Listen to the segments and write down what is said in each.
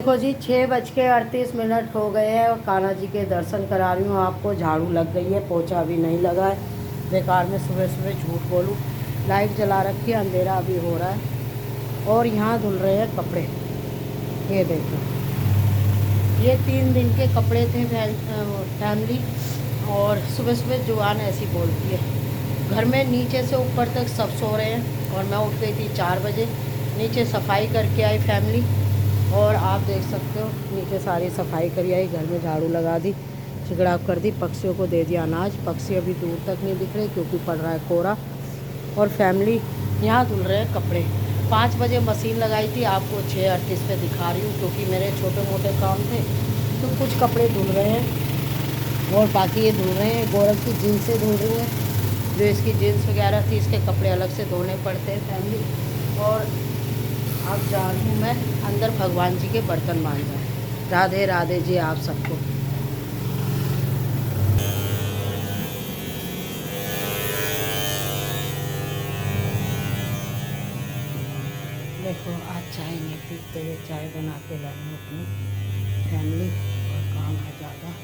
देखो जी 6:38 हो गए हैं और कान्हा जी के दर्शन करा रही हूँ आपको। झाड़ू लग गई है, पोछा भी नहीं लगा है। बेकार में सुबह सुबह झूठ बोलूँ। लाइट जला रखी है, अंधेरा अभी हो रहा है और यहाँ धुल रहे हैं कपड़े। ये देखो, ये 3 दिन के कपड़े थे फैमिली। और सुबह सुबह जुबान ऐसी बोलती है। घर में नीचे से ऊपर तक सब सो रहे हैं और मैं उठ गई थी 4 बजे। नीचे सफाई करके आई फैमिली और आप देख सकते हो नीचे सारी सफाई करी आई। घर में झाड़ू लगा दी, चिकड़ाव कर दी, पक्षियों को दे दिया अनाज। पक्षी अभी दूर तक नहीं दिख रहे क्योंकि पड़ रहा है कोहरा। और फैमिली यहाँ धुल रहे हैं कपड़े। 5 बजे मशीन लगाई थी, आपको 6:38 पे दिखा रही हूँ क्योंकि मेरे छोटे मोटे काम थे। तो कुछ कपड़े धुल रहे हैं और बाकी ये धुल रहे हैं। गौरव की जीन्सें धुल रही हैं, जो इसकी जीन्स वगैरह थी, इसके कपड़े अलग से धोने पड़ते हैं फैमिली। और अब जा रही हूँ मैं अंदर भगवान जी के बर्तन मांजना। राधे राधे जी आप सबको। देखो आज चाय नहीं पीते हुए, चाय बना के लाई हूँ अपनी फैमिली और काम है ज़्यादा।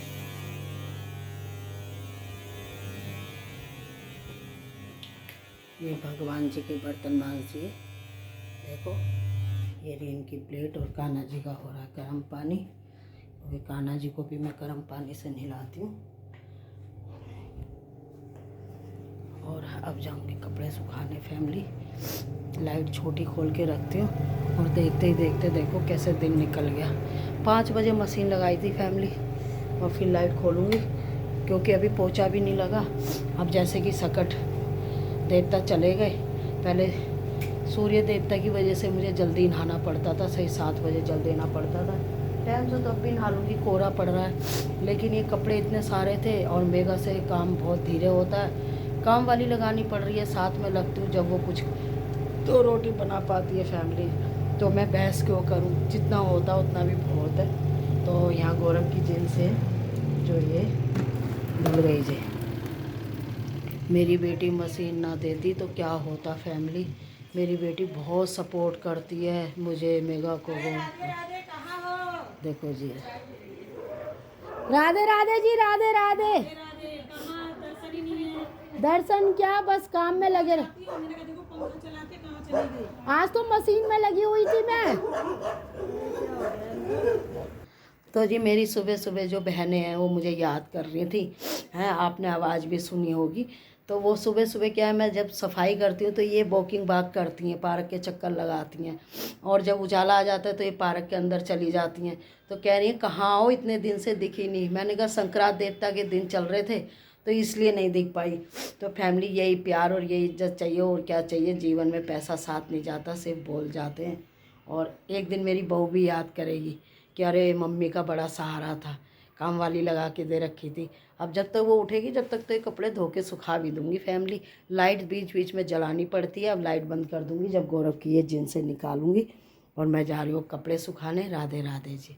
ये भगवान जी के बर्तन मांजिए। देखो ये रही इनकी प्लेट और कान्हा जी का हो रहा है गर्म पानी, क्योंकि कान्हा जी को भी मैं गर्म पानी से नहलाती हूँ। और अब जाऊँगी कपड़े सुखाने फैमिली। लाइट छोटी खोल के रखती हूँ और देखते ही देखते देखो कैसे दिन निकल गया। 5 बजे मशीन लगाई थी फैमिली और फिर लाइट खोलूँगी क्योंकि अभी पोछा भी नहीं लगा। अब जैसे कि सकट देवता चले गए, पहले सूर्य देवता की वजह से मुझे जल्दी नहाना पड़ता था, सही 7 बजे जल देना पड़ता था। टाइम से तो अब भी नहा लूँगी, कोहरा पड़ रहा है। लेकिन ये कपड़े इतने सारे थे और मेगा से काम बहुत धीरे होता है। काम वाली लगानी पड़ रही है, साथ में लगती हूँ जब वो कुछ तो रोटी बना पाती है फैमिली। तो मैं बहस क्यों करूँ, जितना होता उतना भी बहुत है। तो यहाँ गौरव की जीन्स से जो ये धुल गई जी। मेरी बेटी मशीन ना देती तो क्या होता फैमिली। मेरी बेटी बहुत सपोर्ट करती है मुझे, मेगा को। देखो जी, राधे राधे जी, राधे राधे। दर्शन क्या, बस काम में लगे रहे। आज तो मशीन में लगी हुई थी मैं। तो जी मेरी सुबह सुबह जो बहनें हैं वो मुझे याद कर रही थी हैं, आपने आवाज़ भी सुनी होगी। तो वो सुबह सुबह क्या है, मैं जब सफाई करती हूँ तो ये वॉकिंग वॉक करती हैं, पार्क के चक्कर लगाती हैं। और जब उजाला आ जाता है तो ये पार्क के अंदर चली जाती हैं। तो कह रही हैं कहाँ हो, इतने दिन से दिखी नहीं। मैंने कहा संक्रांत देवता के दिन चल रहे थे तो इसलिए नहीं दिख पाई। तो फैमिली यही प्यार और यही इज्जत चाहिए और क्या चाहिए। जीवन में पैसा साथ नहीं जाता, सिर्फ बोल जाते हैं। और एक दिन मेरी बहू भी याद करेगी कि अरे मम्मी का बड़ा सहारा था, काम वाली लगा के दे रखी थी। अब जब तक वो उठेगी जब तक तो ये कपड़े धो के सुखा भी दूंगी फैमिली। लाइट बीच बीच में जलानी पड़ती है, अब लाइट बंद कर दूंगी जब गौरव की ये जिनसे निकालूंगी। और मैं जा रही हूँ कपड़े सुखाने। राधे राधे जी।